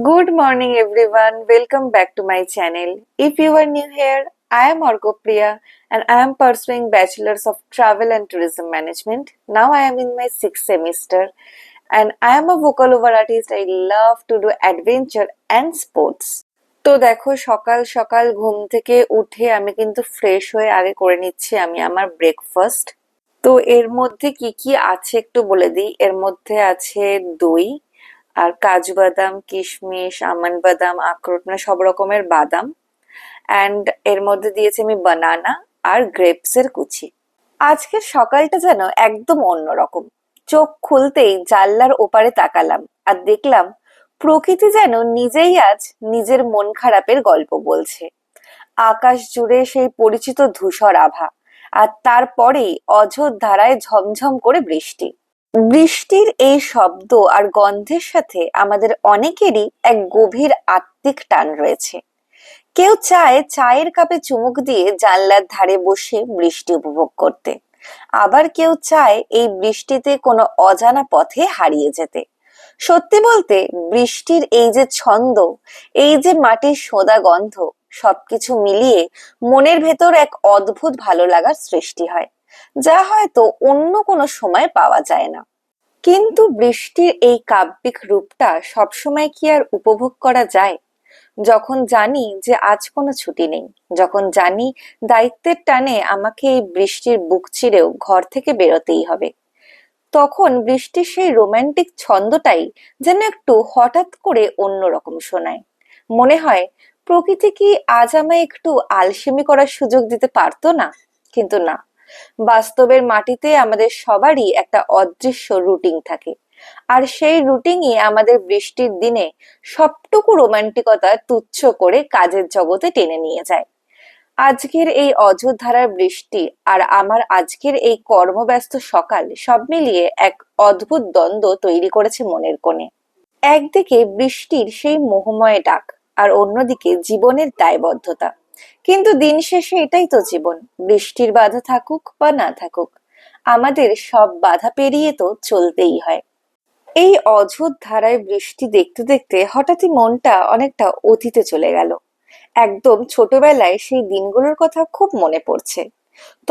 Good morning, everyone. Welcome back to my channel. If you are new here, I am Argo Priya and I am pursuing Bachelor's of Travel and Tourism Management. Now I am in my sixth semester and I am a vocal-over artist. I love to do adventure and sports. তো দেখো সকাল সকাল ঘুম থেকে উঠে আমি কিন্তু fresh হয়ে আগে করে নিচ্ছি আমি আমার ব্রেকফাস্ট। তো এর মধ্যে কি কি আছে একটু বলে দিই। এর মধ্যে আছে দই আর কাজু বাদাম, কিশমিশ, আমন্ড বাদাম, আখরোট মানে সব রকমের বাদাম। অ্যান্ড এর মধ্যে দিয়েছি আমি বানানা আর গ্রেপস এর কুচি। আজকের সকালটা যেন একদম অন্যরকম। চোখ খুলতেই জানলার ওপারে তাকালাম আর দেখলাম প্রকৃতি যেন নিজেই আজ নিজের মন খারাপের গল্প বলছে। আকাশ জুড়ে সেই পরিচিত ধূসর আভা, আর তারপরেই অঝোর ধারায় ঝমঝম করে বৃষ্টি। বৃষ্টির এই শব্দ আর গন্ধের সাথে আমাদের অনেকেরই এক গভীর আত্মিক টান রয়েছে। কেউ চায় চায়ের কাপে চুমুক দিয়ে জানলার ধারে বসে বৃষ্টি উপভোগ করতে, আবার কেউ চায় এই বৃষ্টিতে কোনো অজানা পথে হারিয়ে যেতে। সত্যি বলতে বৃষ্টির এই যে ছন্দ, এই যে মাটির সোঁদা গন্ধ, সবকিছু মিলিয়ে মনের ভেতর এক অদ্ভুত ভালো লাগার সৃষ্টি হয়, যা হয়তো অন্য কোনো সময় পাওয়া যায় না। কিন্তু বৃষ্টির এই কাব্যিক রূপটা সবসময় কি আর উপভোগ করা যায়? যখন জানি যে আজ কোনো ছুটি নেই, যখন জানি দায়িত্বের টানে আমাকে এই বৃষ্টির বুক চিরেও ঘর থেকে বেরোতেই হবে, তখন বৃষ্টির সেই রোমান্টিক ছন্দটাই যেন একটু হঠাৎ করে অন্যরকম শোনায়। মনে হয় প্রকৃতি কি আজ আমায় একটু আলসেমি করার সুযোগ দিতে পারতো না? কিন্তু না, বাস্তবের মাটিতে আমাদের সবারই একটা অদৃশ্য রুটিন থাকে, আর সেই রুটিনই আমাদের বৃষ্টির দিনে সবটুকু রোমান্টিকতা তুচ্ছ করে কাজের জগতে টেনে নিয়ে যায়। আজকের এই অঝোর ধারার বৃষ্টি আর আমার আজকের এই কর্মব্যস্ত সকাল সব মিলিয়ে এক অদ্ভুত দ্বন্দ্ব তৈরি করেছে মনের কোণে। একদিকে বৃষ্টির সেই মোহময় ডাক, আর অন্যদিকে জীবনের দায়বদ্ধতা। কিন্তু দিন শেষে এটাই তো জীবন, বৃষ্টির বাধা থাকুক বা না থাকুক, আমাদের সব বাধা পেরিয়ে তো চলতেই হয়। এই অঝোর ধারায় বৃষ্টি দেখতে দেখতে হঠাৎই মনটা অনেকটা অতীতে চলে গেল। একদম ছোটবেলায় সেই দিনগুলোর কথা খুব মনে পড়ছে।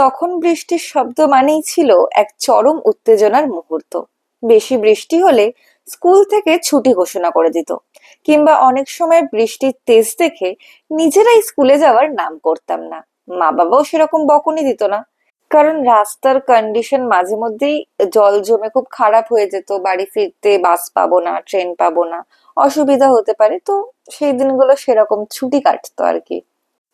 তখন বৃষ্টির শব্দ মানেই ছিল এক চরম উত্তেজনার মুহূর্ত। বেশি বৃষ্টি হলে স্কুল থেকে ছুটি ঘোষণা করে দিত, কিংবা অনেক সময় বৃষ্টির তেজ দেখে নিজেরাই স্কুলে যাওয়ার নাম করতাম না। মা বাবাও সেরকম বকুনি দিত না, কারণ রাস্তার কন্ডিশন মাঝে মধ্যেই জল জমে খুব খারাপ হয়ে যেত, বাড়ি ফিরতে বাস পাবো না, ট্রেন পাবো না, অসুবিধা হতে পারে। তো সেই দিনগুলো সেরকম ছুটি কাটতো আর কি।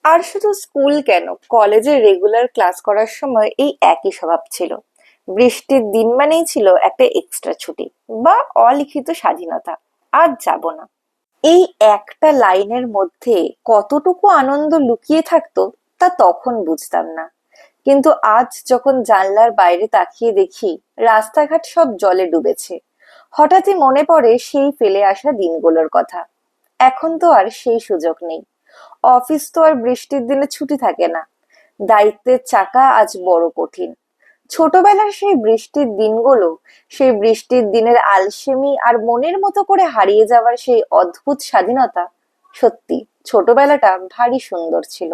আর শুধু স্কুল কেন, কলেজে রেগুলার ক্লাস করার সময় এই একই স্বভাব ছিল। বৃষ্টির দিন মানেই ছিল একটা এক্সট্রা ছুটি বা অলিখিত স্বাধীনতা। আজ যাব না, এই একটা লাইনের মধ্যে কতটুকু আনন্দ লুকিয়ে থাকতো তা তখন বুঝতাম না। কিন্তু আজ যখন জানলার বাইরে তাকিয়ে দেখি রাস্তাঘাট সব জলে ডুবেছে, হঠাৎই মনে পড়ে সেই ফেলে আসা দিনগুলোর কথা। এখন তো আর সেই সুযোগ নেই। অফিস তো আর বৃষ্টির দিনে ছুটি থাকে না। দায়িত্বের চাকা আজ বড় কঠিন। ছোটবেলার সেই বৃষ্টির দিনগুলো, সেই বৃষ্টির দিনের আলসেমি আর মনের মতো করে হারিয়ে যাওয়ার সেই অদ্ভুত স্বাধীনতা, সত্যি ছোটবেলাটা ভারী সুন্দর ছিল।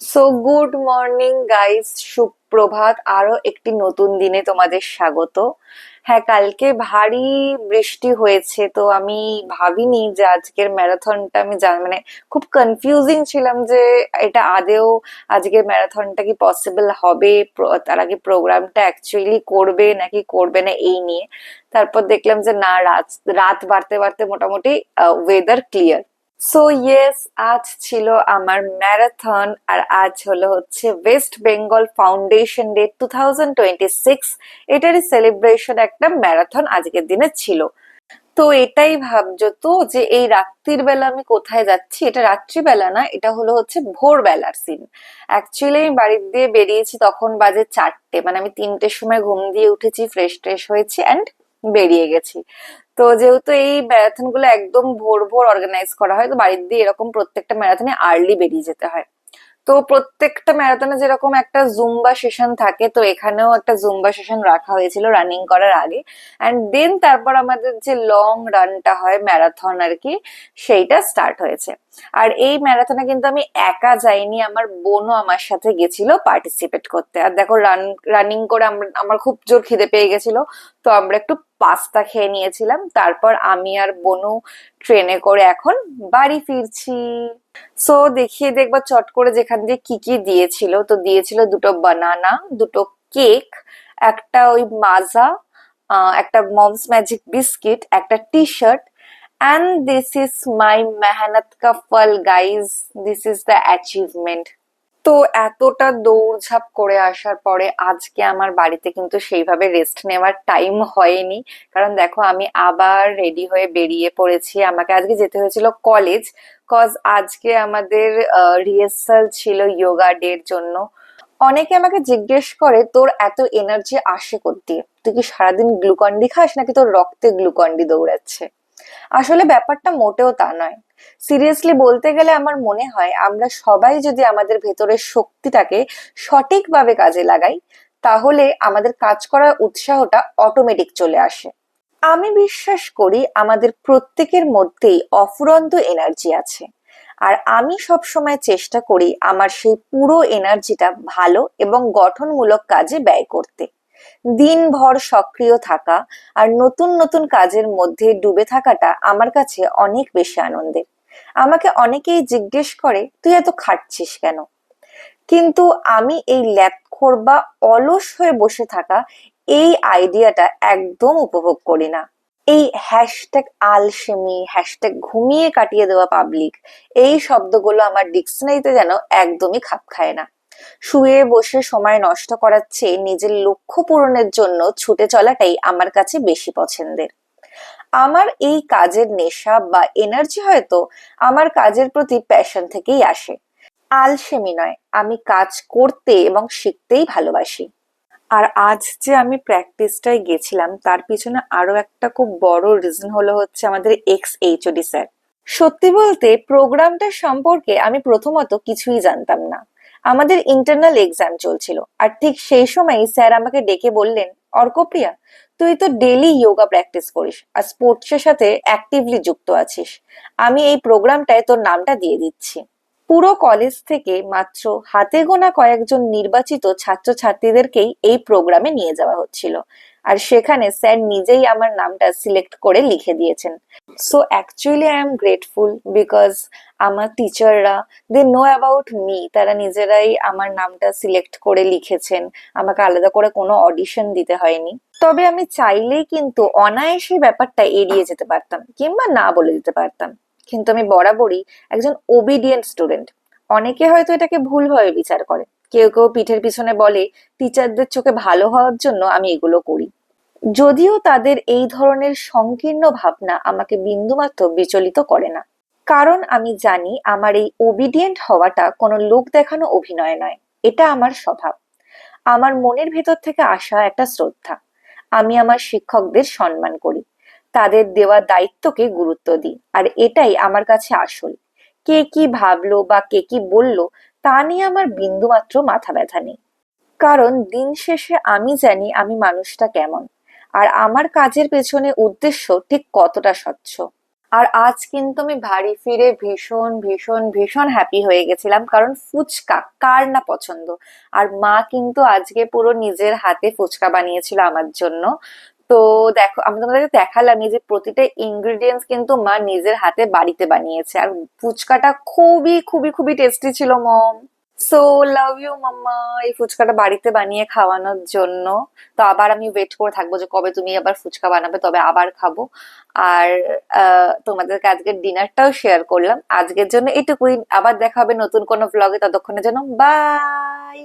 সো গুড মর্নিং গাইস, সুপ্রভাত। আরো একটি নতুন দিনে তোমাদের স্বাগত। হ্যাঁ, কালকে ভারী বৃষ্টি হয়েছে, তো আমি ভাবিনি যে আজকের ম্যারাথনটা আমি মানে খুব কনফিউজিং ছিলাম যে এটা আদেও আজকের ম্যারাথনটা কি পসিবল হবে, তার আগে প্রোগ্রামটা অ্যাকচুয়ালি করবে নাকি করবে না এই নিয়ে। তারপর দেখলাম যে না, রাত রাত বাড়তে বাড়তে মোটামুটি ওয়েদার ক্লিয়ার। সো ইয়েস, আজ ছিল আমার ম্যারাথন, আর আজ হলো হচ্ছে ওয়েস্ট বেঙ্গল ফাউন্ডেশন ডে 2026। এটারই সেলিব্রেশন একটা ম্যারাথন আজকের দিনে ছিল। তো এটাই ভাবছো তো যে এই রাত্রির বেলা আমি কোথায় যাচ্ছি? এটা রাত্রিবেলা না, এটা হলো হচ্ছে ভোরবেলার সিন। অ্যাকচুয়ালি আমি বাড়ি দিয়ে বেরিয়েছি তখন বাজে 4টে, মানে আমি 3টের সময় ঘুম দিয়ে উঠেছি, ফ্রেশ ট্রেশ হয়েছি অ্যান্ড বেরিয়ে গেছি। তো যেহেতু এই ম্যারাথন গুলো একদম ভোর ভোর অর্গানাইজ করা হয়, তো বাড়ির দিয়ে এরকম প্রত্যেকটা ম্যারাথনে আর্লি বেরিয়ে যেতে হয়। তো প্রত্যেকটা ম্যারাথনে যেরকম একটা জুম্বা সেশন থাকে, তো এখানেও একটা জুম্বা সেশন রাখা হয়েছিল রানিং করার আগে। অ্যান্ড দেন তারপর আমাদের যে লং রানটা হয় ম্যারাথন আর কি, সেইটা স্টার্ট হয়েছে। আর এই ম্যারাথনে কিন্তু আমি একা যাইনি, আমার বোনও আমার সাথে গেছিল পার্টিসিপেট করতে। আর দেখো রানিং করে আমার খুব জোর খিদে পেয়ে গেছিল, তো আমরা একটু পাস্তা খেয়ে নিয়েছিলাম। তারপর আমি আর বোনও ট্রেনে করে এখন বাড়ি ফিরছি। সো দেখিয়ে দেখবা চট করে যেখান দিয়ে কি কি দিয়েছিল। তো দিয়েছিল দুটো বানানা, দুটো কেক, একটা ওই মাজা, একটা মমস ম্যাজিক বিস্কিট, একটা T shirt. And this is my মেহনত কা ফল guys, this is the achievement. তো এতটা দৌড়ঝাঁপ করে আসার পরে আজকে আমার বাড়িতে কিন্তু সেইভাবে রেস্ট নেওয়ার টাইম হয়নি। কারণ দেখো আমি আবার রেডি হয়ে বেরিয়ে পড়েছি। আমাকে আজকে যেতে হয়েছিল কলেজ, কজ আজকে আমাদের রিহার্সাল ছিল যোগা ডের জন্য। অনেকে আমাকে জিজ্ঞেস করে তোর এত এনার্জি আসে কোত্থেকে, তুই কি সারাদিন গ্লুকন ডি খাস নাকি তোর রক্তে গ্লুকন ডি দৌড়াচ্ছে? আসলে ব্যাপারটা মোটেও তা নয়। সিরিয়াসলি বলতে গেলে আমার মনে হয় আমরা সবাই যদি আমাদের ভেতরের শক্তিটাকে সঠিকভাবে কাজে লাগাই, তাহলে আমাদের কাজ করার উৎসাহটা অটোমেটিক চলে আসে। আমি বিশ্বাস করি আমাদের প্রত্যেকের মধ্যেই অফুরন্ত এনার্জি আছে। আর আমি সব সময় চেষ্টা করি আমার সেই পুরো এনার্জিটা ভালো এবং গঠনমূলক কাজে ব্যয় করতে। দিনভর সক্রিয় থাকা আর নতুন নতুন কাজের মধ্যে ডুবে থাকাটা আমার কাছে অনেক বেশি আনন্দের। আমাকে অনেকেই জিজ্ঞেস করে তুই এত খাটছিস কেন, কিন্তু আমি এই ল্যাপখোর বা অলস হয়ে বসে থাকা এই আইডিয়াটা একদম উপভোগ করি না। এই হ্যাশট্যাগ আলসেমি, হ্যাশট্যাগ ঘুমিয়ে কাটিয়ে দেওয়া পাবলিক, এই শব্দগুলো আমার ডিকশনারিতে যেন একদমই খাপ খায় না। শুয়ে বসে সময় নষ্ট করার চেয়ে নিজের লক্ষ্য পূরণের জন্য ছুটে চলাটাই আমার কাছে বেশি পছন্দের। আমার এই কাজের নেশা বা এনার্জি হয়তো আমার কাজের প্রতি প্যাশন থেকেই আসে, আলসেমি নয়। আমি কাজ করতে এবং শিখতেই ভালোবাসি। আর আজ যে আমি প্র্যাকটিসটায় গেছিলাম তার পিছনে আরো একটা খুব বড় রিজন হলো হচ্ছে আমাদের এক্স এইচওডি স্যার। সত্যি বলতে প্রোগ্রামটা সম্পর্কে আমি প্রথমত কিছুই জানতাম না। আমাদের ইন্টারনাল এক্সাম চলছিল, আর ঠিক সেই সময়ই স্যার আমাকে ডেকে বললেন, অর্কপ্রিয়া, তুই তো ডেলি যোগা প্র্যাকটিস করিস আর স্পোর্টসের সাথে অ্যাক্টিভলি যুক্ত আছিস, আমি এই প্রোগ্রামটায় তোর নামটা দিয়ে দিচ্ছি। পুরো কলেজ থেকে মাত্র হাতে গোনা কয়েকজন নির্বাচিত ছাত্রছাত্রীদেরকেই এই প্রোগ্রামে নিয়ে যাওয়া হচ্ছিল। আর সেখানে স্যার নিজেই আমার নামটা সিলেক্ট করে লিখে দিয়েছেন। So actually I am grateful because আমার টিচাররা, দে নো অ্যাবাউট মি, তারা নিজেরাই আমার নামটা সিলেক্ট করে লিখেছেন। আমাকে আলাদা করে কোনো অডিশন দিতে হয়নি। তবে আমি চাইলেই কিন্তু অনায়াসে ব্যাপারটা এড়িয়ে যেতে পারতাম কিংবা না বলে দিতে পারতাম, কিন্তু আমি বরাবরই একজন ওবিডিয়েন্ট স্টুডেন্ট। অনেকে হয়তো এটাকে ভুলভাবে বিচার করে, কেউ কেউ পিঠের পিছনে বলে টিচারদের চোখে ভালো হওয়ার জন্য আমি এগুলো করি। যদিও তাদের এই ধরনের সংকীর্ণ ভাবনা আমাকে বিন্দুমাত্র বিচলিত করে না, কারণ আমি জানি আমার এই ওবিডিয়েন্ট হওয়াটা কোনো লোক দেখানো অভিনয় নয়, এটা আমার স্বভাব, আমার মনের ভেতর থেকে আসা একটা শ্রদ্ধা। আমি আমার শিক্ষকদের সম্মান করি, তাদের দেওয়া দায়িত্বকে গুরুত্ব দিই, আর এটাই আমার কাছে আসল। কে কি ভাবলো বা কে কি বললো তা নিয়ে আমার বিন্দুমাত্র মাথা ব্যথা নেই। কারণ দিন শেষে আমি জানি আমি মানুষটা কেমন, আর আমার কাজের পেছনে উদ্দেশ্য ঠিক কতটা স্বচ্ছ। আর আজ কিন্তু আমি বাড়ি ফিরে ভীষণ ভীষণ ভীষণ হ্যাপি হয়ে গেছিলাম, কারণ ফুচকা কার না পছন্দ। আর মা কিন্তু আজকে পুরো নিজের হাতে ফুচকা বানিয়েছিল আমার জন্য। তো দেখো, আমি তোমাদেরকে দেখালাম এই যে প্রতিটা ইনগ্রিডিয়েন্টস কিন্তু মা নিজের হাতে বাড়িতে বানিয়েছে। আর ফুচকাটা খুবই খুবই খুবই টেস্টি ছিল মম। সো লাভ ইউ মাম্মা, এই ফুচকাটা বাড়িতে বানিয়ে খাওয়ানোর জন্য। তো আবার আমি ওয়েট করে থাকবো যে কবে তুমি আবার ফুচকা বানাবে, তবে আবার খাবো। আর তোমাদেরকে আজকের ডিনারটাও শেয়ার করলাম। আজকের জন্য এটুকুই, আবার দেখা হবে নতুন কোনো ভ্লগে, ততক্ষণের জন্য বাই।